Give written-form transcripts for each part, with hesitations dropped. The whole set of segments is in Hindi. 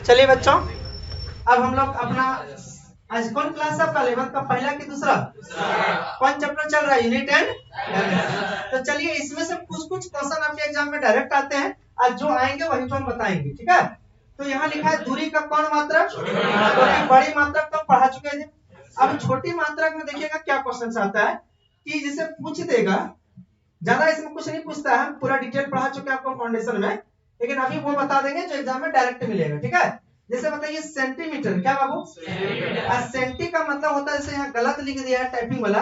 चलिए बच्चों, अब हम लोग अपना आज कौन क्लास है आपका 11th का पहला कि दूसरा कौन चैप्टर चल रहा है? Unit and. तो चलिए इसमें से कुछ कुछ क्वेश्चन आपके एग्जाम में डायरेक्ट आते हैं, आज जो आएंगे वही तो हम बताएंगे, ठीक है? तो यहाँ लिखा है दूरी का कौन मात्रक, क्योंकि बड़ी मात्रक तो पढ़ा चुके थे। अब छोटी मात्रक में देखिएगा क्या क्वेश्चन आता है कि जिसे पूछ देगा, ज्यादा इसमें कुछ नहीं पूछता है, पूरा डिटेल पढ़ा चुके हैं आपको फाउंडेशन में, लेकिन अभी वो बता देंगे जो एग्जाम में डायरेक्ट मिलेगा, ठीक है? जैसे बताइए सेंटीमीटर, क्या बाबू? सेंटी का मतलब होता है, जैसे यहाँ गलत लिख दिया है टाइपिंग वाला,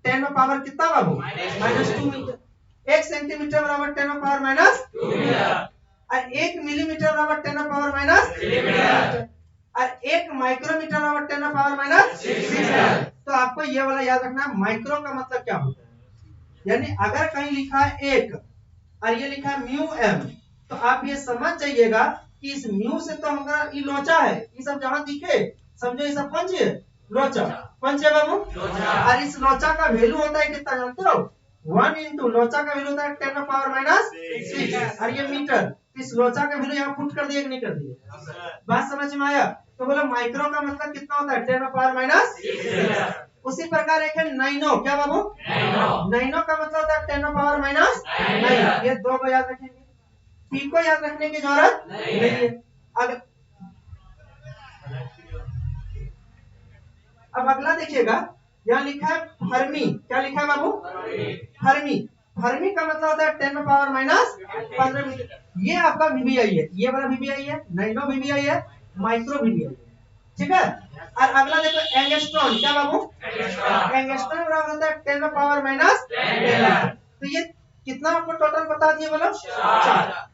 10 में पावर कितना बाबू? -2 मीटर। 1 सेंटीमीटर बराबर 10 में पावर -2 मीटर, और 1 मिलीमीटर बराबर 10 में पावर -3 मीटर, और 1 माइक्रोमीटर बराबर 10 में पावर -6 मीटर। तो आपको ये वाला याद रखना है, माइक्रो का मतलब क्या होता है। यानी अगर कहीं लिखा है 1 और ये लिखा है म्यू एम, तो आप ये समझ जाइएगा कि इस म्यू से तो हमारा ये लोचा है, ये सब जहां दिखे समझो ये सब कौन सी है? लोचा। कौन सी है बाबू? और इस लोचा का वैल्यू होता है कितना जानते हो? 1 इंटू लोचा का वैल्यू होता है 10 पावर -6, और ये मीटर, इस लोचा का वैल्यू यहाँ पुट कर दिए कि नहीं कर दिए? बात समझ में आया? तो बोलो माइक्रो का मतलब कितना होता है? 10 पावर -6। उसी प्रकार एक है नाइनो, क्या बाबू? नाइनो का मतलब होता है 10 पावर -9। ये दो को याद रखेंगे, पी को याद रखने की जरूरत नहीं है। अगर अब अगला देखिएगा, यहाँ लिखा है फर्मी, क्या लिखा है बाबू? फर्मी। फर्मी का मतलब होता है 10 पावर -15 मीटर। ये आपका वीवीआई है, ये वाला वीवीआई है, नाइनो वीवीआई है, माइक्रो वीवीआई है, ठीक है? और अगला देखो एंगस्ट्रॉन, क्या बाबू? एंगस्ट्रॉन बराबर होता है 10 पावर -10। तो ये कितना आपको टोटल बता दिए बोलो?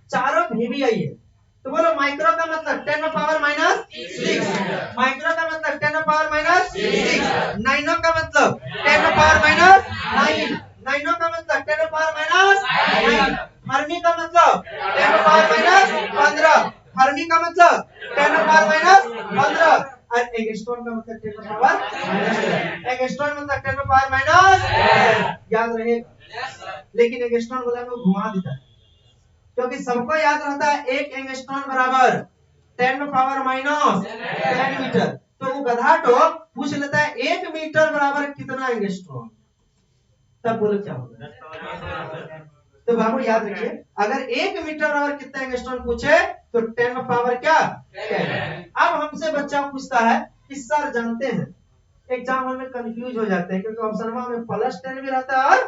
चारों वीवीआई है। तो बोलो माइक्रो का मतलब 10 पावर -6, माइक्रो का मतलब 10 पावर -6, नाइनो का मतलब 10 पावर -9, नाइनो का मतलब 10 पावर -9, फर्मी का मतलब 10 पावर -15, फर्मी का मतलब 10 पावर -15, और एंगस्ट्रॉन का मतलब 10 पावर -10, एंगस्ट्रॉन मतलब 10 पावर -10, याद रहेगा। लेकिन एंगस्ट्रॉन बोला को घुमा देता है, क्योंकि सबको याद रहता है एक एंगस्ट्रॉन बराबर 10 पावर -10 मीटर। तो वो गधा तो पूछ लेता है 1 मीटर बराबर कितना एंगस्ट्रॉन, तब बोलो क्या होगा? तो बाबू याद रखिए, अगर 1 मीटर बराबर कितना एंगस्ट्रॉन पूछे तो 10 पावर क्या 10। अब हमसे बच्चा पूछता है कि सर जानते हैं एग्जाम हॉल में कंफ्यूज हो जाते हैं, क्योंकि ऑप्शन में +10 भी रहता है और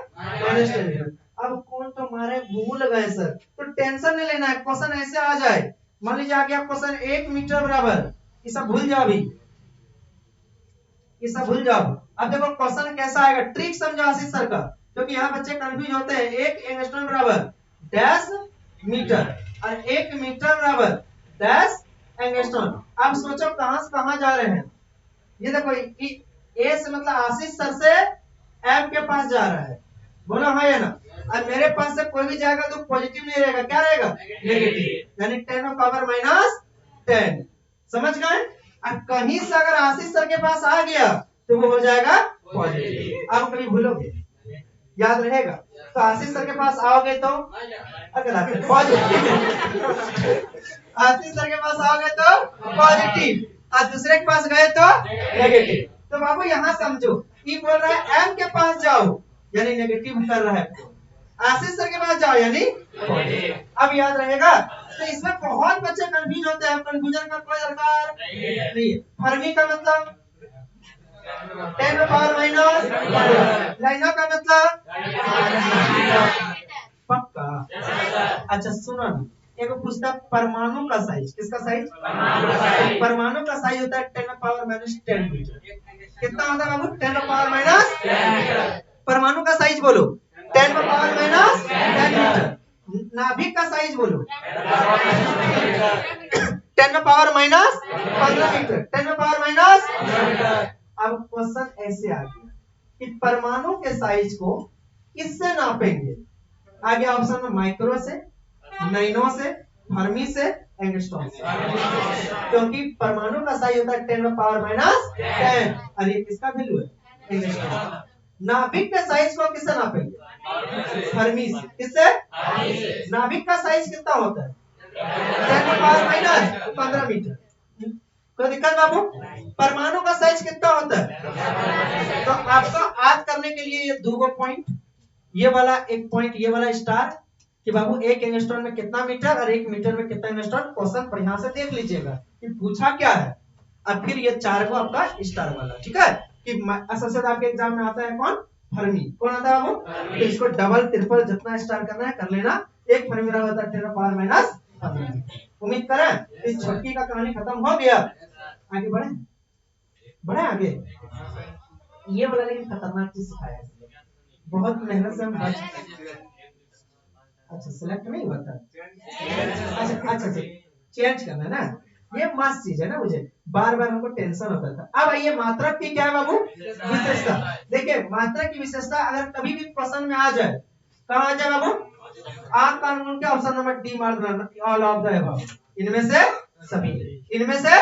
-10 भी रहता है। अब कौन तो मारे भूल गए सर, तो टेंशन नहीं लेना है, क्वेश्चन ऐसे आ जाए, मान लीजिए आ गया क्वेश्चन 1 मीटर बराबर, ये सब भूल जाओ, अभी ये सब भूल जाओ। अब देखो क्वेश्चन कैसा आएगा, ट्रिक समझो आशीष सर का, क्योंकि यहाँ बच्चे कंफ्यूज होते हैं। 1 एंगस्ट्रॉन बराबर डैश मीटर और 1 मीटर बराबर डैश एंगस्ट्रॉन। अब सोचो कहां से कहां जा रहे हैं। ये देखो ए से मतलब आशीष सर से एम के पास जा रहा है, बोलो हाँ या ना? और मेरे पास से कोई भी जाएगा तो पॉजिटिव नहीं रहेगा, क्या रहेगा? नेगेटिव, यानी 10 पावर -10, समझ गए? और कहीं से अगर आशीष सर के पास आ गया तो वो हो जाएगा पॉजिटिव। आप कभी भूलोगे, याद रहेगा। तो आशीष सर के पास आओगे तो अगर आते पॉजिटिव, आशीष सर के पास आओगे तो पॉजिटिव, और दूसरे के पास गए तो नेगेटिव। तो बाबू यहाँ समझो, ये बोल रहा है एम के पास जाओ यानी नेगेटिव कर रहा है, आशीष सर के पास जाओ यानी पॉजिटिव। अब याद रहेगा। तो इसमें बहुत बच्चे कंफ्यूज होते हैं, कंफ्यूजन का कोई दरकार नहीं है। फर्मी का मतलब 10 पावर -, लाइनो का मतलब पक्का। अच्छा सुनो ना, एक पूछता है परमाणु का साइज, किसका साइज? परमाणु का साइज होता है 10 पावर -10 मीटर। कितना होता है बाबू? 10 पावर -10। परमाणु का साइज बोलो, 10 पावर -10 मीटर। नाभिक का साइज बोलो, 10 पावर -15 मीटर, 10 पावर -। अब क्वेश्चन ऐसे आ गया कि परमाणु के साइज को किससे नापेंगे? आ गया ऑप्शन में माइक्रो से, नाइनो से, फर्मी से, एंगस्ट्रॉम से, क्योंकि परमाणु का साइज होता है 10 पावर -10 और ये किसका वैल्यू है? एंगस्ट्रॉम। नाभिक के साइज को किससे नापेंगे? फर्मी से। किससे? नाभिक का साइज कितना होता है? 10 पावर -15 मीटर। कोई दिक्कत बाबू? परमाणु का साइज कितना होता है? तो आपको याद करने के लिए ये दो पॉइंट, ये वाला एक पॉइंट, ये वाला स्टार, कि बाबू एक एंगस्ट्रॉन में कितना मीटर और एक मीटर में कितना एंगस्ट्रॉन, क्वेश्चन बढ़िया से देख लीजिएगा कि पूछा क्या है। अब फिर ये चार को आपका स्टार वाला, ठीक है, कि सबसे आपके एग्जाम में आता है कौन? फर्मी। कौन आता है बाबू? तो इसको डबल ट्रिपल जितना स्टार करना है कर लेना। एक फर्मी बराबर होता है 10 पावर माइनस 15। उम्मीद करें इस छुट्टी का कहानी खत्म हो गया। आगे बढ़े, बढ़े आगे। ये वाला लेकिन खतरनाक चीज सिखाया है, बहुत मेहनत से हम अच्छा सिलेक्ट नहीं हुआ था, अच्छा चेंज करना है ना, ये मस्त चीज है ना, मुझे बार बार हमको टेंशन होता था। अब आइए मात्रक की क्या है बाबू? विशेषता। देखिए मात्रक की विशेषता अगर कभी भी क्वेश्चन में आ जाए, कहाँ आ जाए बाबू? आप कानून के ऑप्शन नंबर डी मार देना, ऑल ऑफ द अबव, इनमें से सभी, इनमें से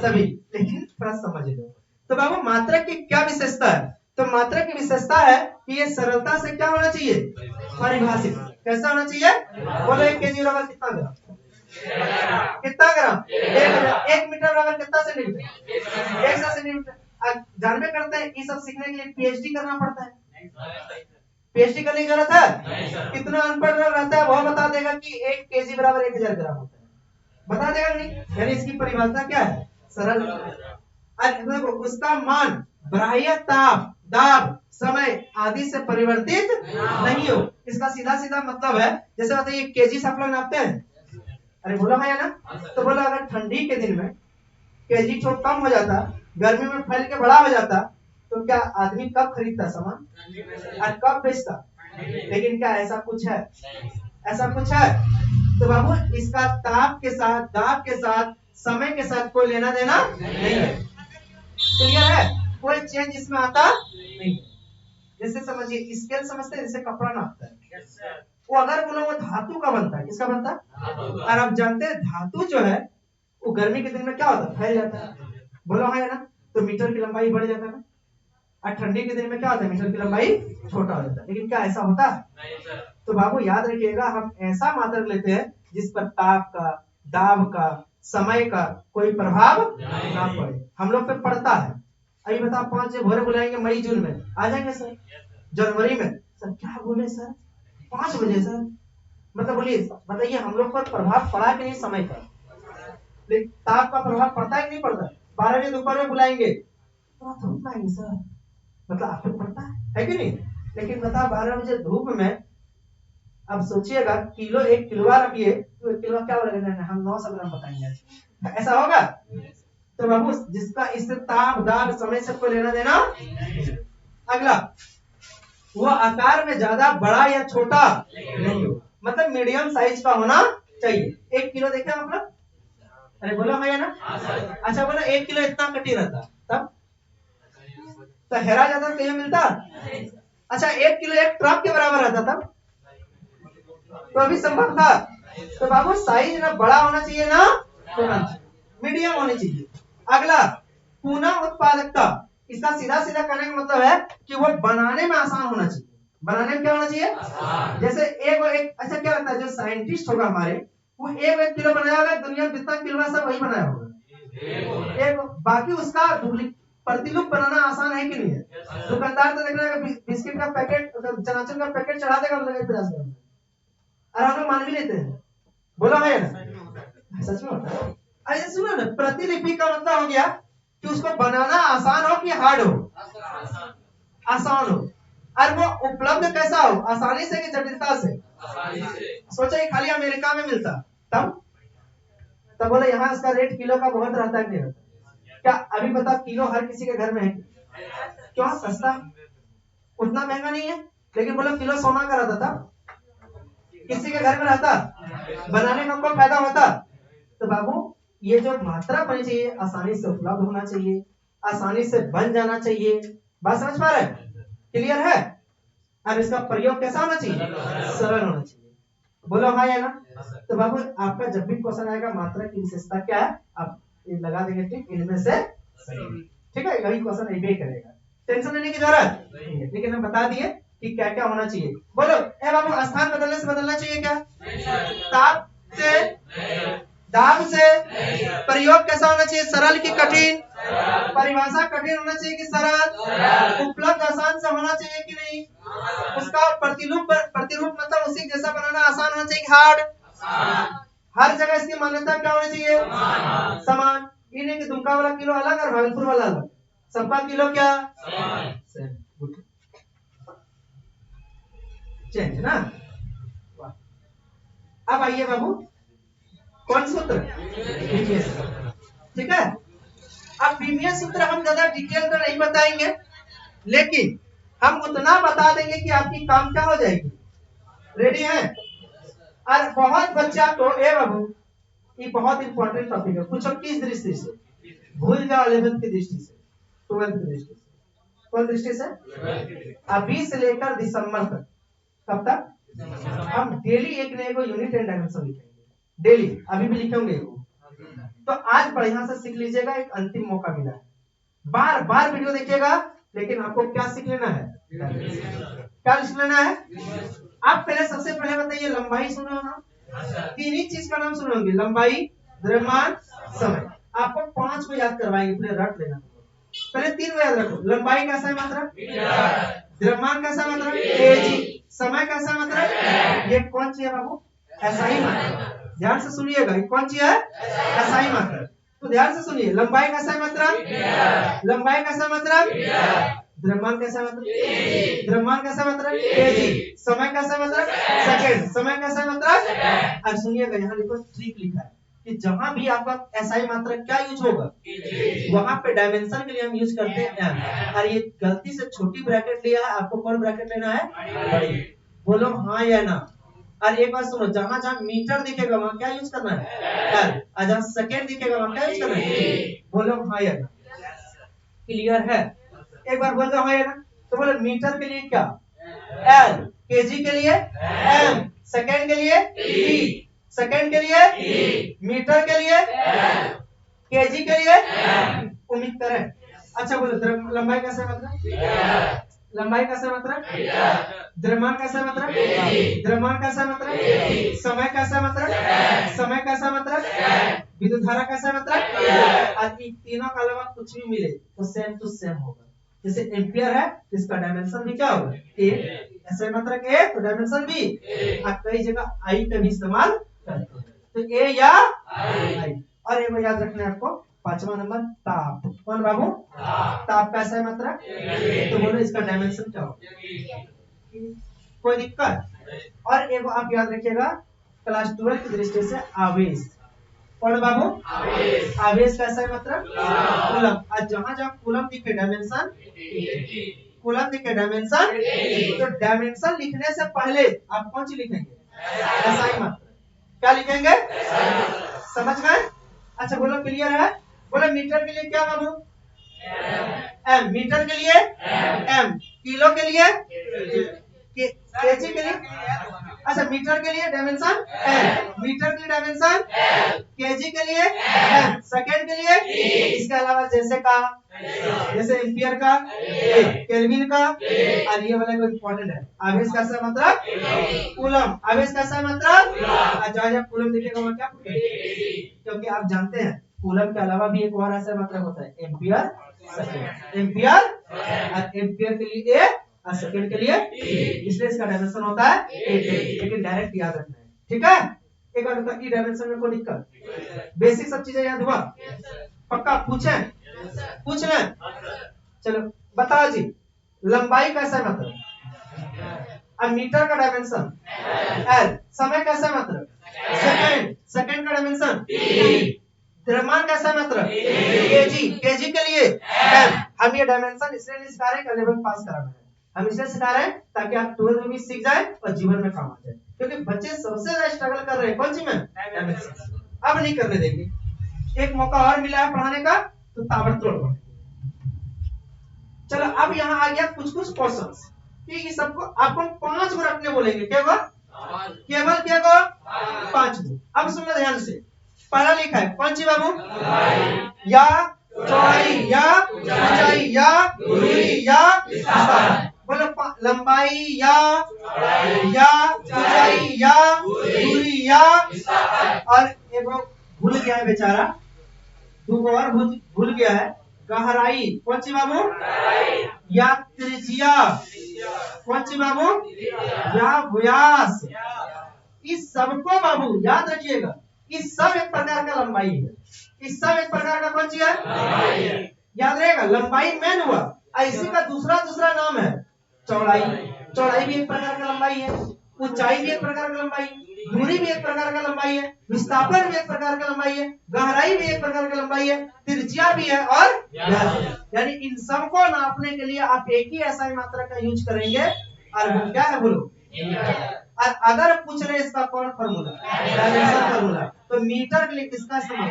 सभी। लेकिन थोड़ा समझ लो तो बाबू मात्रक की क्या विशेषता है? तो मात्रक की विशेषता है कि ये सरलता से क्या होना चाहिए? परिभाषित। कैसा होना चाहिए? बोलो 1 केजी बराबर कितना ग्राम? कितना ग्राम? 1 मीटर बराबर कितना सेंटीमीटर? 100 सेंटीमीटर। जानबे करते हैं ये सब सीखने के लिए पीएचडी करना पड़ता है। पीएचडी करने की जरूरत है? कितना अनपढ़ लोग रहता है वो बता देगा कि 1 केजी बराबर 1000 ग्राम होता है, बता देगा नहीं? यानी इसकी परिभाषा क्या है? सरल। देखो उसका मान बाह्य ताप, दाब, समय आदि से परिवर्तित नहीं हो। इसका सीधा सीधा मतलब है, जैसे बताइए केजी से आप लोग नापते हैं, अरे बोला है ना, तो बोला अगर ठंडी के दिन में केजी तो कम हो जाता, गर्मी में फैल के बड़ा हो जाता, तो क्या आदमी कब खरीदता सामान और कब बेचता? लेकिन क्या ऐसा कुछ है? ऐसा कुछ है? तो बाबू इसका ताप के साथ, दाब के साथ, समय के साथ कोई लेना देना नहीं है। क्लियर है? कोई चेंज इसमें आता नहीं। जैसे समझिए स्केल समझते हैं, जैसे कपड़ा नापता है, वो अगर बोलो वो धातु का बनता है, किसका बनता है? और आप जानते हैं धातु जो है वो गर्मी के दिन में क्या होता है? फैल जाता है, बोलो है ना, तो मीटर की लंबाई बढ़ जाता है। और ठंडी के दिन में क्या होता है? मीटर की लंबाई छोटा हो जाता है। लेकिन क्या ऐसा होता है? तो बाबू याद रखिएगा, हम ऐसा मात्रक लेते हैं जिस पर ताप का, दाब का, समय का कोई प्रभाव ना पड़े। हम लोग पे पड़ता है। अभी बता 5 बजे भोरे बुलाएंगे, मई जून में आ जाएंगे सर, जनवरी में सर क्या बोले सर 5 बजे सर, मतलब बोलिए बताइए हम लोग पर प्रभाव पड़ा कि नहीं समय का? लेकिन ताप का प्रभाव पड़ता है कि नहीं पड़ता? 12 बजे दोपहर में बुलाएंगे धूप आएंगे सर, मतलब आपको पड़ता है कि नहीं? लेकिन बता 12 बजे धूप में, अब सोचिएगा किलो 1 किलो रखिए तो 1 किलो क्या लगेगा? हम 900 ग्राम बताएंगे, ऐसा होगा? तो बाबू जिसका इससे ताप, दाब, समय से कोई लेना देना। अगला, वो आकार में ज्यादा बड़ा या छोटा नहीं हो, मतलब मीडियम साइज का होना चाहिए। 1 किलो देखे मतलब, अरे बोलो भैया ना, अच्छा बोला 1 किलो इतना कटी रहता तब तो हेरा जाता तो ये मिलता। अच्छा 1 किलो एक ट्रक के बराबर रहता तब तो अभी संभव था। तो बाबू साइज ना बड़ा होना चाहिए ना छोटा, मीडियम होनी चाहिए। अगला, पुनः उत्पादकता। इसका सीधा सीधा कहने का मतलब है कि वो बनाने में आसान होना चाहिए। बनाने में क्या होना चाहिए? जैसे एक अच्छा क्या लगता है जो साइंटिस्ट होगा हमारे, वो एक किलो बनाया होगा, दुनिया में जितना किलो है सब वही बनाया होगा एक, बाकी उसका प्रतिरूप बनाना आसान है कि नहीं है? दुकानदार तो देख रहा है बिस्किट का पैकेट, चनाचूर का पैकेट चढ़ा देगा 50 ग्राम, और हम लोग मान भी लेते हैं, बोला है ना, सच में होता है। अरे सुनो ना, प्रतिलिपि का मतलब हो गया कि उसको बनाना आसान हो कि हार्ड हो? आसान हो। और वो उपलब्ध कैसा हो? आसानी से कि जटिलता से? सोचा ये खाली अमेरिका में मिलता तब बोले यहाँ इसका रेट किलो का बहुत रहता है। नहीं क्या अभी बता, किलो हर किसी के घर में है, क्यों? सस्ता, उतना महंगा नहीं है। लेकिन बोलो किलो सोना का रहता था, किसी के घर में रहता, बनाने का कोई फायदा होता? तो बाबू ये जो मात्रा बनी चाहिए आसानी से उपलब्ध होना चाहिए, आसानी से बन जाना चाहिए। बात समझ पा रहे? क्लियर है? और इसका प्रयोग कैसा होना चाहिए? सरल होना चाहिए। बोलो हाँ या ना? तो बाबू आपका जब भी क्वेश्चन आएगा मात्रा की विशेषता क्या है, आप लगा देंगे ठीक, इनमें से ठीक है, यही क्वेश्चन ये करेगा, टेंशन लेने की जरूरत नहीं है। लेकिन हम बता दिए कि क्या क्या होना चाहिए। बोलो ए बाबू स्थान बदलने से बदलना चाहिए क्या? ताप से दाब से। प्रयोग कैसा होना चाहिए, सरल की कठिन। परिभाषा कठिन होना चाहिए कि सरल। उपलब्ध आसान से होना चाहिए कि नहीं। उसका प्रतिरूप मतलब उसी जैसा बनाना आसान होना चाहिए, हार्ड। हर जगह इसकी मान्यता क्या होनी चाहिए, समान। ये नहीं कि दुमका वाला किलो अलग और भागलपुर वाला अलग, सबका किलो क्या सेम। चेंज ना। अब आइए बाबू, कौन सूत्र, ठीक है। अब बीमिय सूत्र हम ज्यादा डिटेल में नहीं बताएंगे, लेकिन हम उतना बता देंगे कि आपकी काम क्या हो जाएगी। रेडी है। और बहुत बच्चा को ए बाबू, ये बहुत इंपॉर्टेंट टॉपिक है, पूछो किस दृष्टि से, भूल जाओ 11th की दृष्टि से, 12th की दृष्टि से। कौन दृष्टि से, अभी से लेकर दिसंबर तक। कब तक हम डेली एक नए को यूनिट एंड डायमेंशन लिखेंगे, डेली अभी भी लिखेंगे। तो आज बढ़िया से सीख लीजिएगा, एक अंतिम मौका मिला है। बार बार वीडियो देखिएगा, लेकिन आपको क्या सीख लेना है, क्या सीख लेना है। आप पहले सबसे पहले बताइए, लंबाई सुना ना, तीन ही चीज का नाम सुनोगे, लंबाई, द्रव्यमान, समय। आपको 5 को याद करवाएंगे, पहले रट लेना। पहले 3 को याद रखो, लंबाई कैसा है मात्रा, द्रव्यमान कैसा मात्रा, केजी, समय कैसा मात्रा, ये कौन सी है बाबू, एसआई मात्रा। ध्यान से सुनिएगा, ये कौन सी है, एसआई मात्रा। तो ध्यान से सुनिए, लंबाई कैसा मात्रा, लंबाई कैसा मात्रा, द्रव्यमान कैसा मात्रा, द्रव्यमान कैसा मात्रा, केजी, समय कैसा मात्रा, सेकंड, समय कैसा मात्रा। अब सुनिएगा, यहाँ देखो ट्रिक लिखा है कि जहां भी आपका एसआई मात्रा क्या यूज होगा, वहां पे डायमेंशन के लिए हम यूज करते हैं एम। और ये गलती से छोटी ब्रैकेट लिया है, आपको कौन ब्रैकेट लेना है, बड़ी। बोलो हाँ या ना। और एक बात सुनो, जहां जहां मीटर दिखेगा वहां क्या यूज करना है, एल। और जहां सेकंड दिखेगा वहां क्या यूज करना है, बोलो हाँ या ना। क्लियर है। एक बार बोल दो हाँ या ना। तो बोलो मीटर के लिए क्या, एल, केजी के लिए एम, सेकंड के लिए टी, सेकंड के लिए मीटर के लिए केजी के लिए उम्मीद करें। अच्छा बोलो, लंबाई कैसे मतलब, लंबाई कैसे मतलब, द्रव्यमान कैसे मतलब, द्रव्यमान कैसे मतलब, समय कैसे मतलब, समय कैसे मतलब, विद्युत धारा कैसे मतलब। और इन तीनों का अलावा कुछ भी मिले तो सेम टू सेम होगा। जैसे एम्पियर है, इसका डायमेंशन भी क्या होगा, ए। ऐसे मतलब ए तो डायमेंशन भी। और कई जगह आई का भी इस्तेमाल करते हैं, तो ए या आई। और एक याद रखना है आपको, 5वां नंबर ताप। कौन बाबू, ताप कैसा है मात्रा, तो बोलो इसका डायमेंशन क्या होगा, कोई दिक्कत। और एक आप याद रखिएगा, क्लास 12 की दृष्टि से आवेश। कौन बाबू, आवेश कैसा है मात्रा, कूलम। और जहां जहां कूलम दिखे डायमेंशन, कूलम दिखे डायमेंशन। तो डायमेंशन लिखने से पहले आप कौन सी लिखेंगे, एसआई मात्रा। क्या लिखेंगे, समझ गए। अच्छा बोलो क्लियर है। बोलो मीटर के लिए क्या बाबू, एम, मीटर के लिए एम, किलो के लिए केजी के लिए। अच्छा मीटर के लिए डायमेंशन एम, मीटर की डायमेंशन केजी के लिए एम, सेकंड के लिए। इसके अलावा जैसे का, जैसे एम्पियर का, केल्विन का। और ये वाला इंपॉर्टेंट है, आवेश कैसा मतलब, कूलम। आवेश कैसा मतलब, जहाँ जहाँ कूलम दिखेगा वहाँ क्या, क्योंकि आप जानते हैं कूलम के अलावा भी एक और ऐसा मतलब होता है, एम्पियर, सेकंड। एम्पियर, और एम्पियर के लिए ए और सेकंड के लिए, इसलिए इसका डायमेंशन होता है 8, लेकिन डायरेक्ट याद रखना है, ठीक है। एक बार बताइए, डायमेंशन में कोई दिक्कत, बेसिक सब चीजें याद हुआ, पक्का पूछे, पूछ लें। चलो बताओ जी, लंबाई कैसा मतलब, अब मीटर का डायमेंशन एल, समय कैसा मतलब, सेकंड, सेकंड का डायमेंशन, द्रव्यमान कैसा मतलब, केजी, केजी के लिए एम। हम ये डायमेंशन इसलिए नहीं सिखा रहे कि लेवल पास कराना है, हम इसलिए सिखा रहे हैं ताकि आप 12 में भी सीख जाए और जीवन में काम आ जाए। क्योंकि बच्चे सबसे ज्यादा स्ट्रगल कर रहे हैं कौन सी में, डायमेंशन। अब नहीं करने देंगे, एक मौका और मिला है पढ़ाने का, तो ताबड़तोड़ पढ़ेंगे। चलो अब यहाँ आ गया कुछ कुछ क्वेश्चंस, कि सबको आपको 5 को रखने बोलेंगे, केवल केवल क्या को 5 को। अब सुनना ध्यान से, पहला लिखा है कौन सी बाबू, या चौड़ाई या ऊंचाई या दूरी या विस्तार। बोलो लंबाई या ऊंचाई या दूरी या विस्तार। और एक भूल गया है बेचारा, दो और भूल गया है। गहराई कौन सी बाबू? या त्रिज्या कौन सी बाबू? या व्यास। इस सबको बाबू याद रखिएगा, इस सब एक प्रकार का लंबाई है। इस सब एक प्रकार का कौन सी है? याद रहेगा, लंबाई मेन हुआ, इसी का दूसरा नाम है चौड़ाई। चौड़ाई भी एक प्रकार का लंबाई है, ऊंचाई भी एक प्रकार का लंबाई है, दूरी भी एक प्रकार का लंबाई है, विस्थापन भी एक प्रकार का लंबाई है, गहराई भी एक प्रकार का लंबाई है, त्रिज्या भी है और यानी इन सबको नापने के लिए आप एक ही ऐसा मात्रा का यूज करेंगे, और वो क्या है बोलो? और अगर पूछ रहे इसका कौन फॉर्मूला? Dimension formula. तो मीटर के लिए किसका इस्तेमाल?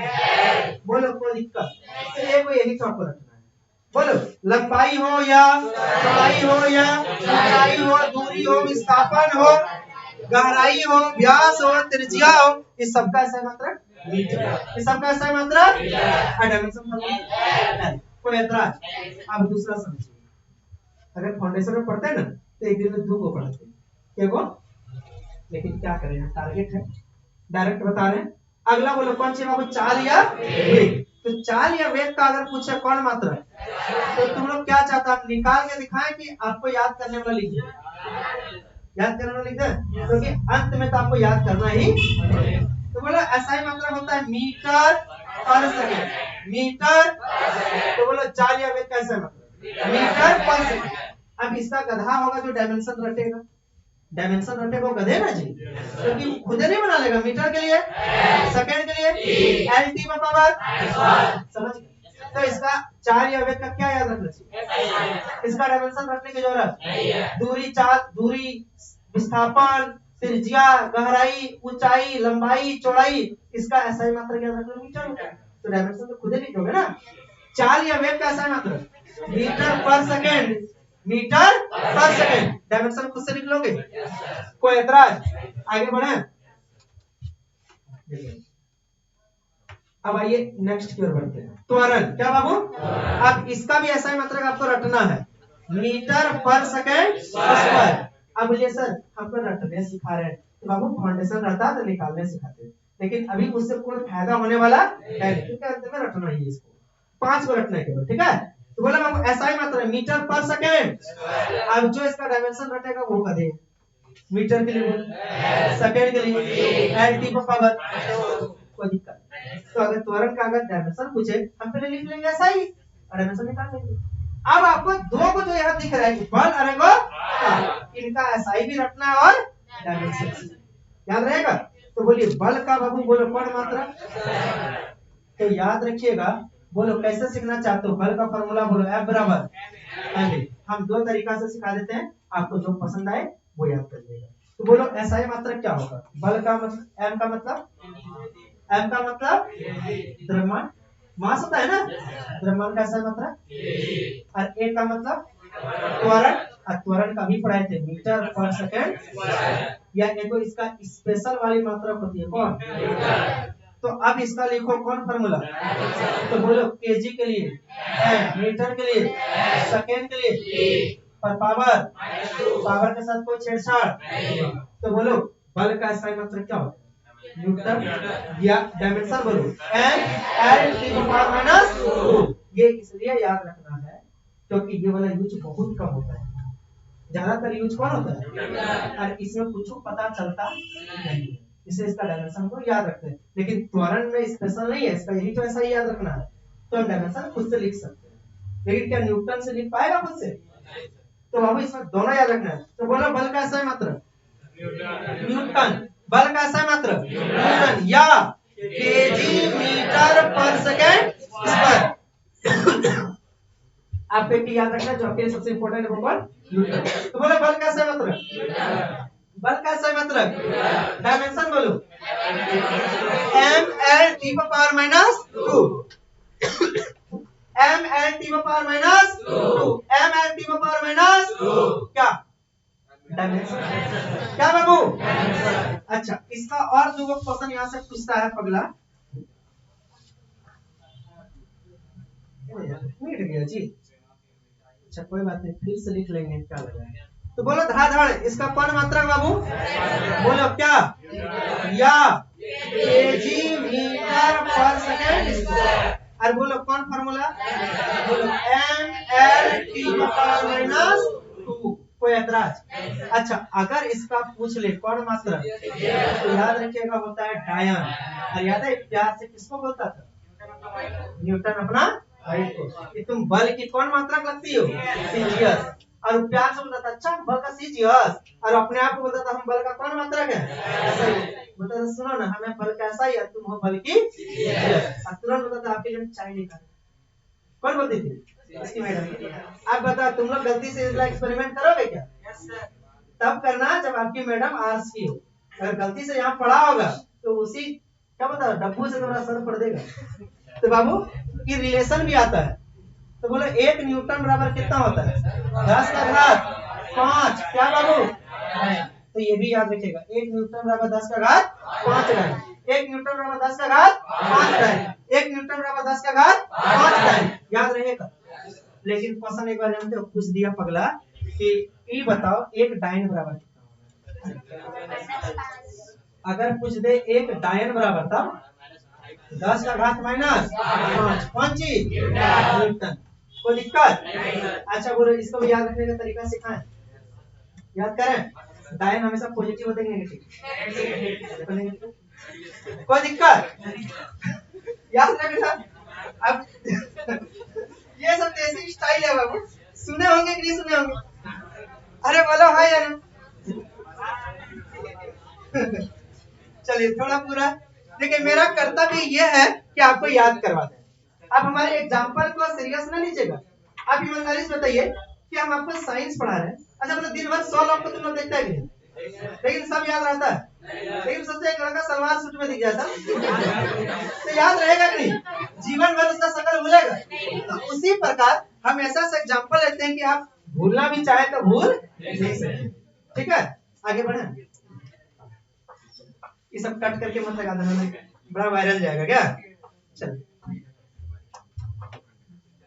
बोलो कोई दिक्कत? तो एक यही टॉपिक रखना है। बोलो लंबाई हो या चौड़ाई हो या ऊंचाई हो, दूरी हो, विस्थापन हो, गहराई हो, व्यास हो, त्रिज्या हो, इस सबका ऐसा मात्रा मीटर। इस सबका ऐसा मात्रा डायमेंशन फॉर्मूला। कोई ऐतराज? अब दूसरा समझिए, अगर फाउंडेशन में पढ़ते हैं ना तो एक दिन में दो को पढ़ते हैं, क्या को? लेकिन क्या करें, टारगेट है, डायरेक्ट बता रहे हैं। अगला बोलो कौन सी बाबू? चाल या वेग। तो चाल या वेग का अगर पूछे कौन मात्रा, तो तुम लोग क्या चाहते हैं, निकाल के दिखाएं कि आपको याद करने वाला लिख दे? याद करने वाला लिख दे, क्योंकि अंत में तो आपको याद करना ही। तो बोलो ऐसा ही मात्रा होता है मीटर पर सेकंड। मीटर, तो बोलो चाल या वेग कैसे मतलब? Metre per second. अब इसका गधा होगा जो डायमेंशन रटेगा, डायमेंशन रटेगा वो गधे ना जी, क्योंकि खुद नहीं बना लेगा। मीटर के लिए, सेकंड के लिए LT में पावर, समझ? तो इसका चाल या वेग का क्या याद रखना चाहिए? इसका डायमेंशन रखने की जरूरत नहीं है। दूरी, चाल, दूरी, विस्थापन, त्रिज्या, गहराई, ऊंचाई, लंबाई, चौड़ाई, इसका ऐसा ही मात्रा याद रखना मीटर होता है। तो डायमेंशन तो खुद ही लिखोगे ना। चाल या वेग का ऐसा मात्रा metre per second. Metre per second dimension खुद से लिख लोगे? कोई ऐतराज? आगे बढ़े। अब आइए नेक्स्ट की ओर बढ़ते हैं। त्वरण, क्या बाबू? अब इसका भी ऐसा ही मात्रा आपको रटना है, मीटर पर सेकंड स्क्वायर। अब बोलिए सर हमको रटने सिखा रहे हैं, तो बाबू फाउंडेशन रहता तो निकालने सिखाते, लेकिन अभी उससे कोई फायदा होने वाला है नहीं, क्योंकि अंत में रटना ही इसको 5 को रटना है केवल, ठीक है? तो बोला बाबू ऐसा ही मात्रा मीटर पर सेकंड। अब जो इसका डायमेंशन रटेगा वो कदे, मीटर के लिए, सेकंड के लिए LT पर पावर, कोई दिक्कत। तो अगर त्वरण का अगर डायमेंशन पूछे हम पहले लिख लेंगे ऐसा ही और डायमेंशन निकाल लेंगे। अब आपको दो को जो यहाँ दिख रहा है बल और इनका SI भी रखना है और डायमेंशन याद रहेगा। तो बोलिए बल का बाबू बोलो कौन मात्रा? तो याद रखिएगा, बोलो कैसे सीखना चाहते हो? बल का फॉर्मूला बोलो F बराबर mv। हम दो तरीका से सिखा देते हैं, आपको जो पसंद आए वो याद कर लीजिएगा। तो बोलो SI मात्रक क्या होगा? बल का मतलब M का मतलब, M का मतलब द्रव्यमान, मास होता है ना, द्रव्यमान का SI मात्रक, और A का मतलब त्वरण, और त्वरण का भी पढ़ाए थे मीटर पर सेकंड, या एक इसका स्पेशल वाली मात्रक होती है कौन? तो अब इसका लिखो कौन फॉर्मूला? तो बोलो केजी के लिए M, मीटर के लिए, सेकंड के लिए, पर पावर, पावर के साथ कोई छेड़छाड़। तो बोलो बल का SI मात्रक क्या होता है? न्यूटन। या डायमेंशन बोलो N/L⁻²। ये इसलिए याद रखना है क्योंकि ये वाला यूज बहुत कम होता है, ज्यादातर यूज कौन होता है, और इसमें कुछ पता चलता नहीं है, इसलिए इसका डायमेंशन को याद रखते हैं। लेकिन त्वरण में स्पेशल नहीं है, इसका यही तो ऐसा ही याद रखना है। तो हम डायमेंशन खुद से लिख सकते हैं, लेकिन क्या न्यूटन से लिख पाएगा खुद से? तो बाबू इसमें दोनों याद रखना है। तो बोलो बल का SI मात्रक न्यूटन, बल का SI मात्रक न्यूटन, या KG metre per second square. आप एक याद रखना जो आपके लिए सबसे इंपॉर्टेंट है वो न्यूटन। तो बोलो बल का SI मात्रक, बल का SI मात्रक, डायमेंशन बोलो ML⁻², ML⁻², ML⁻², क्या डायमेंशन? क्या बाबू? अच्छा इसका और दो क्वेश्चन यहाँ से पूछता है पगला, मिट गया जी। अच्छा कोई बात नहीं, फिर से लिख लेंगे, क्या लगा तो बोलो धड़ाधड़ इसका कौन मात्रक बाबू? बोलो क्या? या केजी मीटर पर सेकेंड स्क्वायर। और बोलो कौन फार्मूला? बोलो mL/T/2। कोई ऐतराज? अच्छा, अगर इसका पूछ ले कौन मात्रक, तो याद रखिएगा होता है डायन। और याद है प्यार से किसको बोलता था? न्यूटन अपना भाई को। कि तुम बल की कौन मात्रक लगती हो? सीजीएस। और प्यार से बोलता था अच्छा बल का सीजीएस, और अपने आप को बोलता था हम बल का कौन मात्रक है? बोलता था सुनो ना हमें बल कैसा ही है, तुम हो बल की सीजीएस। और तुरंत बोलता था आपके लिए चाय लेकर। कौन बोलती थी? इसकी मैडम। आप बताओ तुम लोग गलती से इसका एक्सपेरिमेंट करोगे क्या? तब करना जब आपकी मैडम आर्ट्स की हो। अगर गलती से यहाँ पढ़ा होगा तो उसी क्या बता डब्बू से तुम्हारा सर पड़ देगा। तो बाबू की रिलेशन भी आता है। तो बोलो 1 न्यूटन बराबर कितना होता है? 10 का घात 5। क्या बाबू? तो ये भी याद रखिएगा 1 न्यूटन बराबर 10 का घात 5 डाइन। 1 न्यूटन बराबर 10 का घात 5 डाइन। 1 न्यूटन बराबर 10 का घात 5 डाइन। याद रहेगा। लेकिन क्वेश्चन एक बार जानते हो पूछ दिया पगला कि ये बताओ एक डाइन बराबर कितना? अगर पूछ दे एक डायन बराबर तब 10 का घात माइनस 5 कौन चीज? न्यूटन। कोई दिक्कत? अच्छा बोलो इसको भी याद रखने का तरीका सिखाएं। याद करें डायन हमेशा पॉजिटिव होते हैं नेगेटिव? कोई दिक्कत? याद रखना। अब ये सब देसी स्टाइल है बाबू, सुने होंगे कि नहीं सुने होंगे? अरे बोलो हाँ या ना? चलिए थोड़ा पूरा देखिए, मेरा कर्तव्य ये है कि आपको याद करवा दें। अब हमारे एग्जाम्पल को सीरियस ना लीजिएगा। आप ईमानदारी से बताइए कि हम आपको साइंस पढ़ा रहे हैं। अच्छा मतलब दिन भर 100 लोग को तुम लोग देखता है कि नहीं? लेकिन सब याद रहता है। लेकिन सबसे एक लड़का सलवार सूट में दिख जाता तो याद रहेगा कि नहीं? जीवन भर उसका शकल भूलेगा। तो उसी प्रकार हम ऐसा एग्जाम्पल लेते हैं कि आप भूलना भी चाहे तो भूल नहीं सकते। ठीक है आगे बढ़े। ये सब कट करके मत लगा देना, बड़ा वायरल जाएगा क्या? चल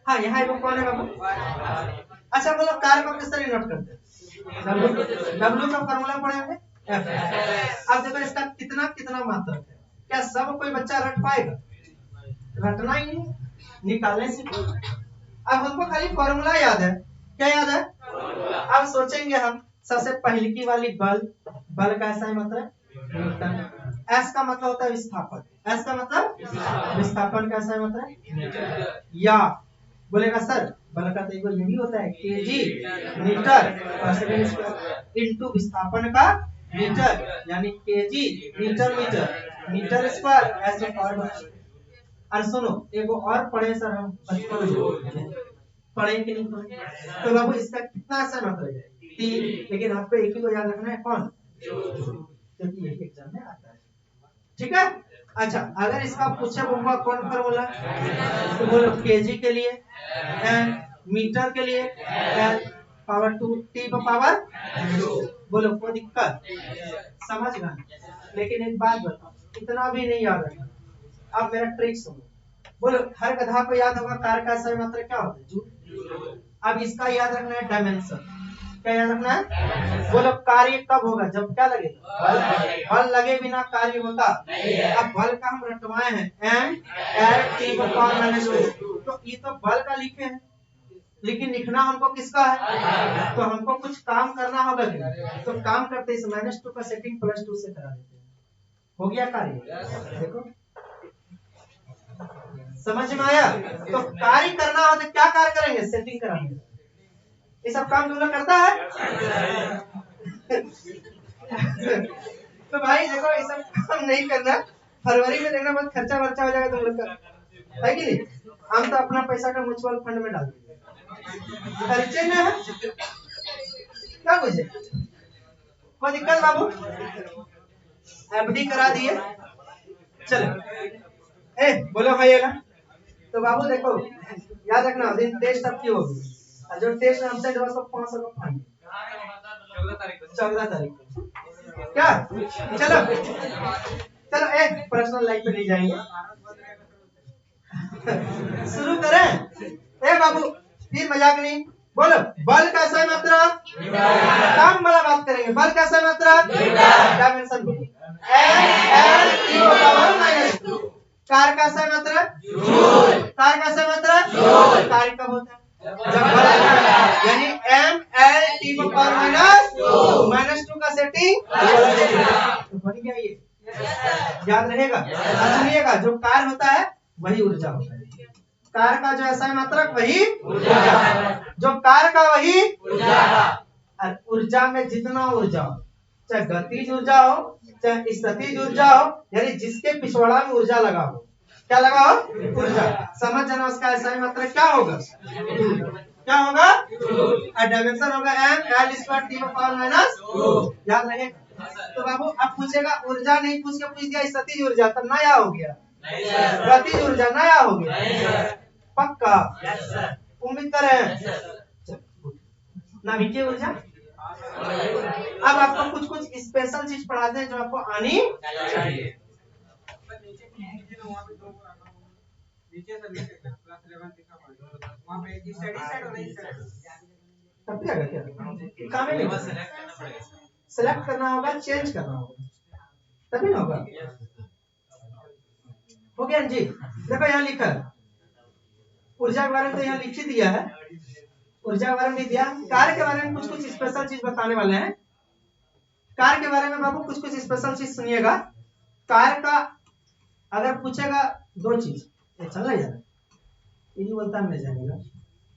हाँ यहाँ एक कौन है बाबू? अच्छा बोलो कार को किस तरह नोट करते हैं? W का फॉर्मूला पढ़े होंगे F। अब देखो इसका कितना कितना मात्रक है, क्या सब कोई बच्चा रट पाएगा? रटना ही नहीं, निकालने से। अब हमको खाली फॉर्मूला याद है। क्या याद है? अब सोचेंगे हम सबसे पहली की वाली बल। बल का ऐसा ही मतलब न्यूटन। एस का मतलब होता है विस्थापन। एस का मतलब विस्थापन का ऐसा मतलब या बोलेगा सर बल का तो यही होता है KG metre per second square into विस्थापन का मीटर यानी KG metre metre metre square ऐसे और। और सुनो एक और पढ़े सर हम बचपन में पढ़े कि नहीं पढ़े? तो बाबू इसका कितना ऐसा मतलब है 3। लेकिन आपको एक ही को याद रखना है कौन? क्योंकि ये एग्जाम में आता है। ठीक है अच्छा अगर इसका पूछे होगा कौन फॉर्मूला, तो बोलो केजी के लिए एन, मीटर के लिए एन पावर 2 टी पावर। बोलो कोई दिक्कत? समझ गए? लेकिन एक बात बताओ इतना भी नहीं याद रखना। अब मेरा ट्रिक सुनो। बोलो हर गधा को याद होगा कार का सही मात्रक क्या होता है? जूल। अब इसका याद रखना है डायमेंशन। क्या याद रखना है? बोलो कार्य कब होगा? जब क्या लगेगा? बल। बल लगे बिना कार्य होता? अब बल का हम रटवाए हैं m/T/2। तो ये तो बल का लिखे हैं, लेकिन लिखना हमको किसका है? तो हमको कुछ काम करना होगा कि तो काम करते इस -2 का सेटिंग +2 से करा देते हैं। हो गया कार्य? देखो समझ में आया? तो कार्य करना हो तो क्या कार्य करेंगे? सेटिंग कराएंगे। ये सब काम तुम लोग करता है? तो भाई देखो ये सब काम नहीं करना। फरवरी में देखना बहुत खर्चा वर्चा हो जाएगा तुम लोग का, है कि नहीं? हम तो अपना पैसा का म्यूचुअल फंड में डाल देंगे। परिचय में है क्या बुझे? कोई दिक्कत बाबू? एफडी करा दिए। चलो ए बोलो भाई ना। तो बाबू देखो याद रखना दिन टेस्ट आपकी होगी और जो टेस्ट हमसे जो 500 का फाइन 14 तारीख को। क्या चलो चलो एक पर्सनल लाइफ पे नहीं जाएंगे। शुरू करें? ए बाबू फिर मजाक नहीं, बोलो बल का सही मात्रा काम वाला बात करेंगे। बल का सही मात्रा डायमेंशन बोलो M(L)(T)⁻²। कार्य का सही मात्रा जूल। कार्य का सही मात्रा जूल। कार्य कब होता है जब बल यानी M(L)(T)⁻²) का सेटिंग तो बन गया ये। याद रहेगा। सुनिएगा जो कार्य होता है वही ऊर्जा होता है। कार्य का जो ऐसा मात्रक वही ऊर्जा, जो कार्य का वही ऊर्जा। ऊर्जा में जितना ऊर्जा हो, चाहे गतिज ऊर्जा हो चाहे स्थितिज ऊर्जा हो, यानी जिसके पिछवाड़ा में ऊर्जा लगा हो, क्या लगा हो ऊर्जा, समझ जाना उसका ऐसा मात्रक क्या होगा, क्या होगा डायमेंशन होगा M(L)(T)⁻²। याद रहेगा। तो बाबू अब पूछेगा ऊर्जा नहीं पूछ के पूछ दिया स्थितिज ऊर्जा, तब नया हो गया। गतिज ऊर्जा नया हो गया। पक्का उम्मीद करें। नाभिकीय ऊर्जा अब आपको कुछ कुछ स्पेशल चीज पढ़ाते हैं जो आपको आनी चाहिए। सेलेक्ट करना होगा, चेंज करना होगा, तभी ना होगा। हो गया जी। देखो यहाँ लिखा है ऊर्जा के बारे में, तो यहाँ लिख ही दिया है। ऊर्जा के बारे में दिया, कार्य के बारे में कुछ कुछ स्पेशल चीज बताने वाले हैं। कार्य के बारे में बाबू कुछ कुछ स्पेशल चीज सुनिएगा। कार्य का अगर पूछेगा दो चीज, ये चल रहा है ये बोलता नहीं जाएगा।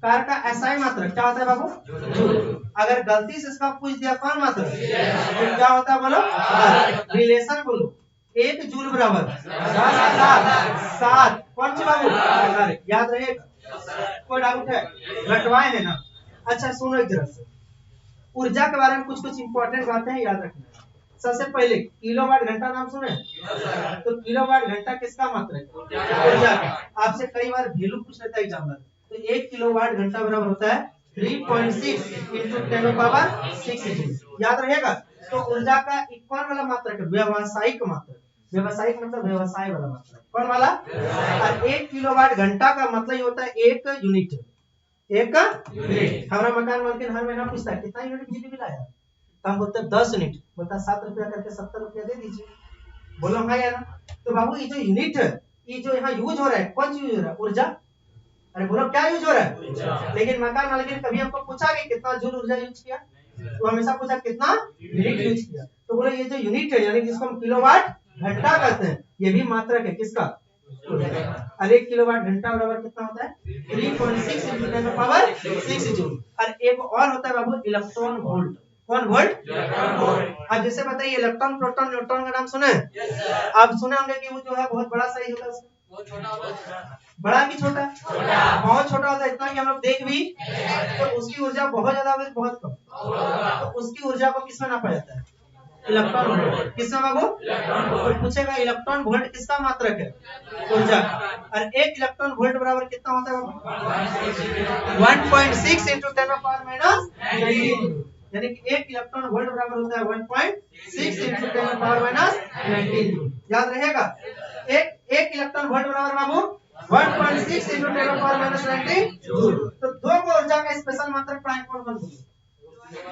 कार्य का एसआई मात्रक क्या होता है बाबू जूल। अगर गलती से इसका पूछ दिया कौन मात्रक तो क्या होता है बोलो रिलेशन बोलो 1 जूल बराबर 7 कौन सी बाबू याद रहेगा। कोई डाउट है रटवाए है ना। अच्छा सुनो एक तरफ से ऊर्जा के बारे में कुछ कुछ इंपॉर्टेंट बातें हैं याद रखना। सबसे पहले किलोवाट घंटा नाम सुने तो किलोवाट घंटा किसका मात्रक ऊर्जा का। आपसे कई बार वैल्यू पूछ लेता है एग्जामिनर, तो 1 किलोवाट घंटा बराबर होता है 3.6 × 10⁻6 जूल। याद रहेगा। तो ऊर्जा का कौन वाला मात्रक है व्यावसायिक मात्रक। व्यावसायिक मतलब व्यवसाय वाला मात्रक कौन वाला। और 1 किलोवाट घंटा का मतलब ये होता है 1 यूनिट। 1 यूनिट हमारा मकान मालिक हर महीना पूछता है कितना यूनिट बिजली बिल आया, तो हम बोलते हैं 10 यूनिट, बोलता है 7 रुपया करके 70 रुपया दे दीजिए। बोलो हाँ या ना। तो बाबू ये जो यूनिट है ये जो यहाँ यूज हो रहा है कौन सी यूज हो रहा है ऊर्जा। अरे बोलो क्या यूज हो रहा है। लेकिन मकान मालिक ने कभी हमको पूछा कि कितना जूल ऊर्जा यूज किया, तो हमेशा पूछा कितना यूनिट यूज किया। तो बोलो ये जो यूनिट है यानी जिसको हम किलोवाट घंटा कहते हैं ये भी मात्रक है किसका। और 1 किलोवाट घंटा बराबर कितना होता है 3.6 × 10⁻6 जूल। और एक और होता है बाबू इलेक्ट्रॉन वोल्ट। कौन वोल्ट। अब जैसे बताइए इलेक्ट्रॉन प्रोटॉन न्यूट्रॉन का नाम सुने आप सुने होंगे कि वो जो है बहुत बड़ा साइज होता है उसका। बड़ा कि छोटा बहुत छोटा होता है इतना कि हम लोग देख भी तो उसकी ऊर्जा बहुत ज्यादा होगी बहुत कम, तो उसकी ऊर्जा को किसमें नापा जाता है इलेक्ट्रॉन वोल्ट। किसमें बाबू तो पूछेगा इलेक्ट्रॉन वोल्ट किसका मात्रक है ऊर्जा। और 1 इलेक्ट्रॉन वोल्ट बराबर कितना होता है बाबू 1.6 × 10⁻⁻⁹ यानी कि 1 इलेक्ट्रॉन वोल्ट बराबर होता है 1.6 × 10⁻⁻⁹ जूल। याद रहेगा। एक इलेक्ट्रॉन वोल्ट बराबर बाबू 1.6 × 10⁻⁻⁹ जूल। तो दो को ऊर्जा का स्पेशल मात्रक पढ़ाएं कौन कौन।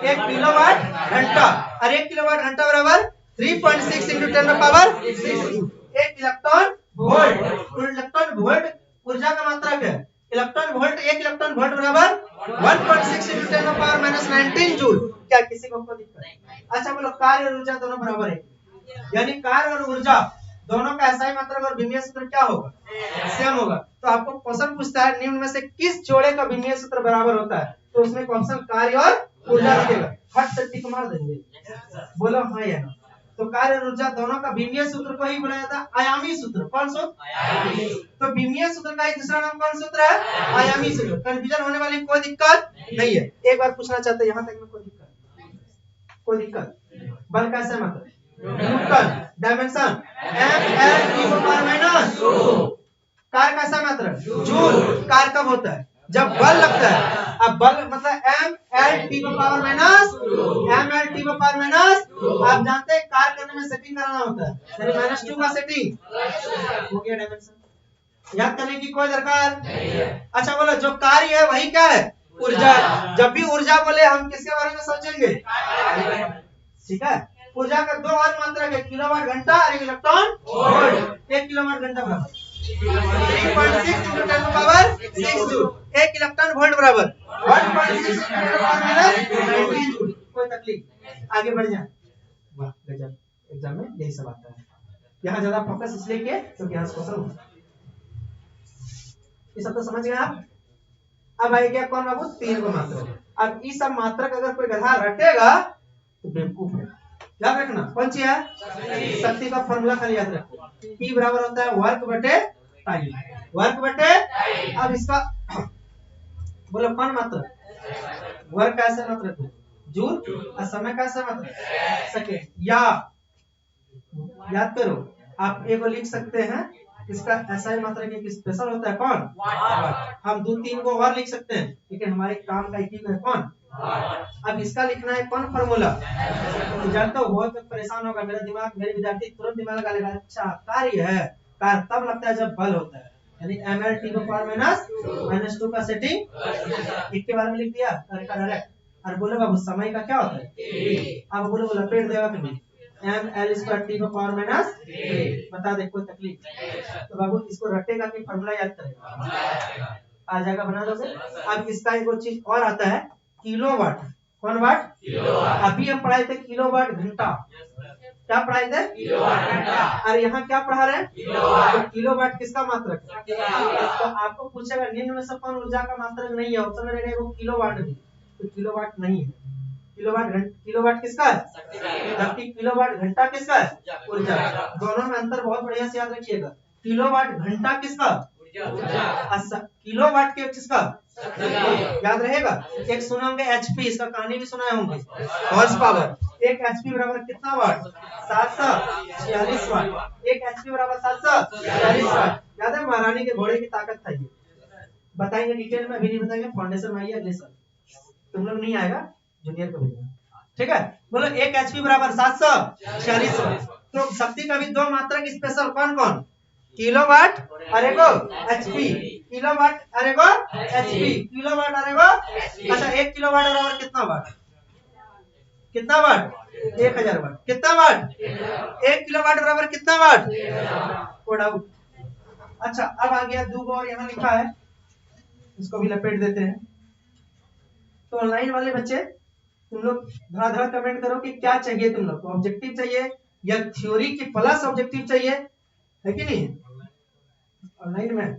1 किलोवाट घंटा और 1 किलोवाट घंटा बराबर 3.6 × 10⁻6 joule. 1 electron volt electron volt ऊर्जा का मात्रक है। इलेक्ट्रॉन वोल्ट 1 इलेक्ट्रॉन वोल्ट बराबर 1.6 × 10⁻19 जूल। क्या किसी को कोई दिक्कत। अच्छा बोलो कार्य और ऊर्जा दोनों बराबर है यानी कार्य और ऊर्जा दोनों का एसआई मात्रक और विमीय सूत्र क्या होगा सेम होगा। तो आपको क्वेश्चन पूछता है निम्न में से किस जोड़े का विमीय सूत्र बराबर होता है, तो उसमें ऑप्शन कार्य और ऊर्जा दिखेगा, फट से टिक मार देंगे। बोलो हाँ या ना। तो कार्य और ऊर्जा दोनों का विमीय सूत्र को ही बोला जाता है आयामी सूत्र। कौन सूत्र तो विमीय सूत्र का दूसरा नाम कौन सूत्र है आयामी सूत्र। कंफ्यूजन होने वाली कोई दिक्कत नहीं है। एक बार पूछना चाहते हैं यहाँ तक में कोई दिक्कत बल का ऐसा मतलब न्यूटन डायमेंशन M(L)T)⁻²। कार्य का ऐसा मात्रक जूल। कार्य कब होता है जब बल लगता है। अब बल मतलब M(L)T)⁻²। आप जानते हैं कार्य करने में सेटिंग कराना होता है यानी -2 का सेटिंग हो गया डायमेंशन। याद करने की कोई दरकार नहीं है। अच्छा बोलो जो कार्य है वही क्या है ऊर्जा। जब भी ऊर्जा बोले हम किसके बारे में सोचेंगे? ठीक है। ऊर्जा का दो और मात्रक है, किलोवाट घंटा और इलेक्ट्रॉन वोल्ट। 1 किलोवाट घंटा बराबर 3.6 into 10 to power 6 joule. 1 electron volt बराबर 1.6 into 10 to power -90 जूल। कोई तकलीफ? आगे बढ़ जाए। वाह गजब, एग्जाम में यही सब आता है। यहाँ ज्यादा फोकस इसलिए किए क्योंकि यहाँ क्वेश्चन ये सब तो समझ गए आप। अब आए क्या कौन बाबू? 3 को मात्रक। अब ये सब मात्रक अगर कोई गधा रटेगा तो बेवकूफ है। याद रखना कौन सी है? शक्ति का फॉर्मूला खाली याद रखो। E बराबर होता है वर्क बटे टाइम। वर्क बटे, अब इसका बोलो कौन मात्रक? वर्क कैसे मात्रक? जूल। और समय कैसे मात्रक? सेकेंड। या याद करो, आप एक लिख सकते हैं, इसका एसआई मात्रक एक स्पेशल होता है कौन? हम 2-3 को और लिख सकते हैं, लेकिन हमारे काम का एक ही है कौन? अब इसका लिखना है कौन फॉर्मूला? तो जानते हो बहुत परेशान होगा मेरा दिमाग, मेरे विद्यार्थी तुरंत दिमाग लगा लेगा, अच्छा कार्य है। कार्य तब लगता है जब बल होता है, यानी ml t - -2 का सेटिंग एक के बारे में लिख दिया डायरेक्ट। और बोले बाबू समय का क्या होता है? अब बोलो लपेट देगा कभी ml² t⁻³ बता दे, कोई तकलीफ? तो बाबू इसको रटेगा कि फॉर्मूला याद करेगा? आ जाएगा, बना दो से। अब इसका एक चीज और आता है, किलोवाट। कौन वाट? किलोवाट। अभी हम पढ़ाए थे किलोवाट घंटा। क्या पढ़ाए थे? किलोवाट घंटा। और यहाँ क्या पढ़ा रहे हैं? किलोवाट। तो किलोवाट किसका मात्रक है? तो आपको पूछेगा निम्न में से कौन ऊर्जा का मात्रक नहीं है? ऑप्शन में रहेगा वो किलोवाट भी, तो किलोवाट नहीं है। किलोवाट किसका है? जबकि किलोवाट घंटा किसका है? ऊर्जा। दोनों में अंतर बहुत बढ़िया से याद रखिएगा। किलोवाट घंटा किसका? किलोवाट के किसका? याद रहेगा। एक सुने होंगे एचपी, इसका कहानी भी सुनाए होंगे, हॉर्स पावर। एक एचपी बराबर कितना वाट? 746 वाट। एक एचपी बराबर 746 वाट। याद है महारानी के घोड़े की ताकत था ये। बताएंगे डिटेल में, अभी नहीं बताएंगे, फाउंडेशन में आइए अगले साल। तुम लोग नहीं आएगा, जूनियर को भेजना, ठीक है। बोलो एक एचपी बराबर 746 वाट। तो शक्ति का भी दो मात्रक स्पेशल कौन कौन? किलोवाट और एगो एचपी। किलोवाट और एगो एचपी। किलोवाट और एगो, अच्छा 1 किलोवाट बराबर कितना वाट? कितना वाट? 1000 वाट। कितना वाट? 1 किलोवाट बराबर कितना वाट? Code out. अच्छा अब आ गया दो और यहाँ लिखा है, इसको भी लपेट देते हैं। तो ऑनलाइन वाले बच्चे तुम लोग धड़ाधड़ कमेंट करो कि क्या चाहिए तुम लोग को, ऑब्जेक्टिव चाहिए या थ्योरी की प्लस ऑब्जेक्टिव चाहिए, है कि नहीं? ऑनलाइन में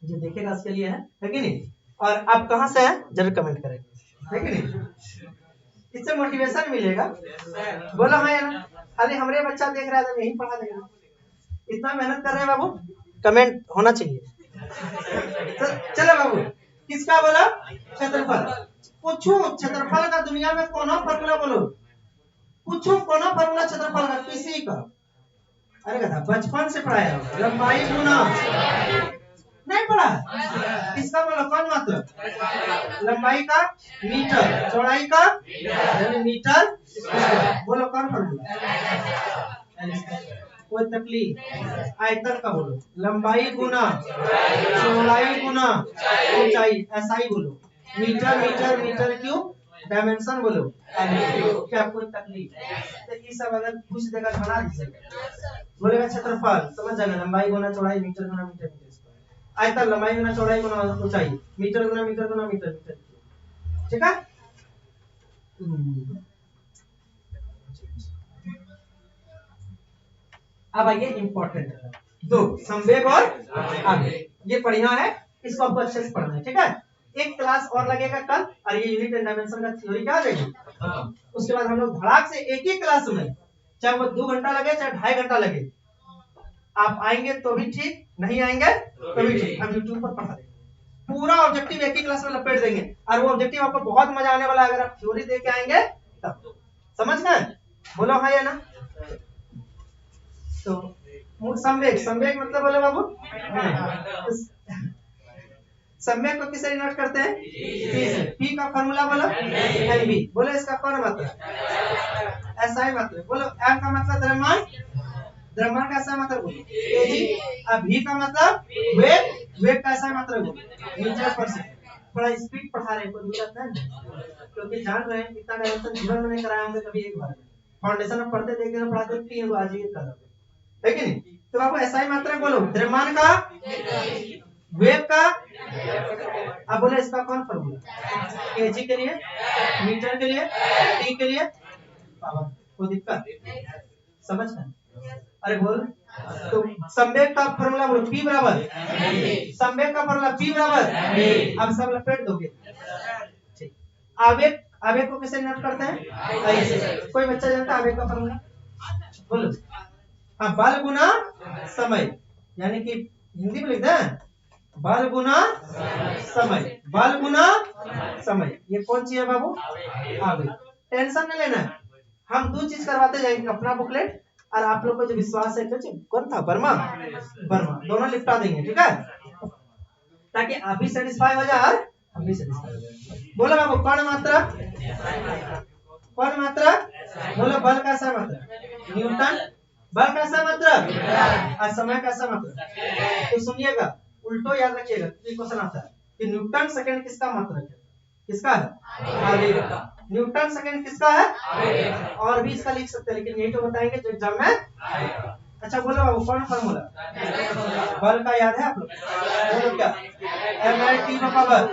जो देखेगा उसके लिए है कि नहीं? और आप कहां से हैं जरूर कमेंट करेंगे, है कि नहीं? इससे मोटिवेशन मिलेगा। बोलो हाँ या ना? खाली हमरे बच्चा देख रहा है तो यही पढ़ा देगा। इतना मेहनत कर रहे हैं बाबू, कमेंट होना चाहिए। तो चलो बाबू, किसका बोला? क्षेत्रफल। पूछो क्षेत्रफल का दुनिया में कौन फॉर्मूला बोलो? पूछो कौन फॉर्मूला क्षेत्रफल का किसी का? अरे कथा बचपन से पढ़ाया, लंबाई गुना नहीं पढ़ा। इसका बोलो कौन मात्रक? लंबाई का मीटर, चौड़ाई का यानी मीटर। बोलो कौन फॉर्मूला? कोई तकलीफ? आयतन का बोलो, लंबाई गुना चौड़ाई गुना ऊंचाई, ऐसा ही बोलो। Metre metre metre cube, dimension बोलो। क्या कोई तकलीफ? तो ये सब अगर पूछ देगा बना दीजिएगा। बोलेगा क्षेत्रफल समझ जाना, लंबाई गुना चौड़ाई, मीटर गुना मीटर मीटर स्क्वायर। आयतन लंबाई गुना चौड़ाई गुना ऊंचाई, मीटर गुना मीटर गुना मीटर मीटर। ठीक है। अब आइए इंपॉर्टेंट दो, संवेग और आवेग। ये बढ़िया है, इसको आपको अच्छे से पढ़ना है, ठीक है। एक क्लास और लगेगा कल, और ये यूनिट एंड डायमेंशन का थ्योरी क्या आ जाएगी। उसके बाद हम लोग धड़ाक से एक ही क्लास में, चाहे वो 2 घंटा लगे चाहे 2.5 घंटा लगे, आप आएंगे तो भी ठीक, नहीं आएंगे तो भी ठीक, हम यूट्यूब पर पढ़ा देंगे। पूरा ऑब्जेक्टिव एक ही क्लास में लपेट देंगे, और वो ऑब्जेक्टिव आपको बहुत मजा आने वाला है अगर आप थ्योरी दे के आएंगे तब। समझ गए? बोलो हाँ या ना? तो संवेग, संवेग मतलब बोले बाबू संवेग को किसे डिनोट करते हैं? पी का फॉर्मूला बोलो एनबी। बोलो इसका कौन मतलब? ऐसा ही मतलब। बोलो एम का मतलब द्रव्यमान, द्रव्यमान का ऐसा मतलब बोलो केजी। अब भी का मतलब वेग, वेग का ऐसा मतलब बोलो मीटर पर सेकंड। थोड़ा स्पीड पढ़ा रहे हैं, कोई दिक्कत है क्योंकि जान रहे हैं इतना डायमेंशन जीवन में नहीं कराए होंगे कभी एक बार में। फाउंडेशन में पढ़ते देख दिन पढ़ाते 3 को आज ये कर है कि नहीं। तो बाबू एसआई मात्रक बोलो, द्रव्यमान का, वेग का, अब बोले इसका कौन फॉर्मूला, केजी के लिए, मीटर के लिए, टी के लिए, पावर। कोई दिक्कत समझ में? अरे बोल। तो संवेग का फॉर्मूला बोलो, P बराबर, संवेग का फॉर्मूला P बराबर, अब सब लपेट दोगे। ठीक, आवेग, आवेग को कैसे नोट करते हैं, ऐसे। कोई बच्चा जानता है आवेग का फॉर्मूला, बोलो। हाँ, बल गुना समय, यानी कि हिंदी में लिखते हैं बल गुना समय, बल गुना समय। ये कौन सी है बाबू, आवेग। टेंशन नहीं लेना है, हम 2 चीज करवाते जाएंगे, अपना बुकलेट और आप लोग को जो विश्वास है, कौन था, वर्मा, वर्मा, दोनों लिपटा देंगे, ठीक है, ताकि आप भी सेटिस्फाई हो जाए और हम भी सेटिस्फाई हो जाए। बोलो बाबू, कौन मात्रा, कौन मात्रा, बोलो बल का सा मात्रा, न्यूटन, बल का सा मात्रा और समय का सा मात्रा। तो सुनिएगा, उल्टो याद रखिएगा, ये क्वेश्चन आता है कि न्यूटन सेकंड किसका मात्रक है, किसका है, आवेग का। न्यूटन सेकंड किसका है, आवेग। और भी इसका लिख सकते हैं, लेकिन यही तो बताएंगे जो एग्जाम में आएगा। अच्छा बोलो बाबू, कौन फार्मूला, बल का याद है आप लोग, बोलो क्या, mLT का पावर,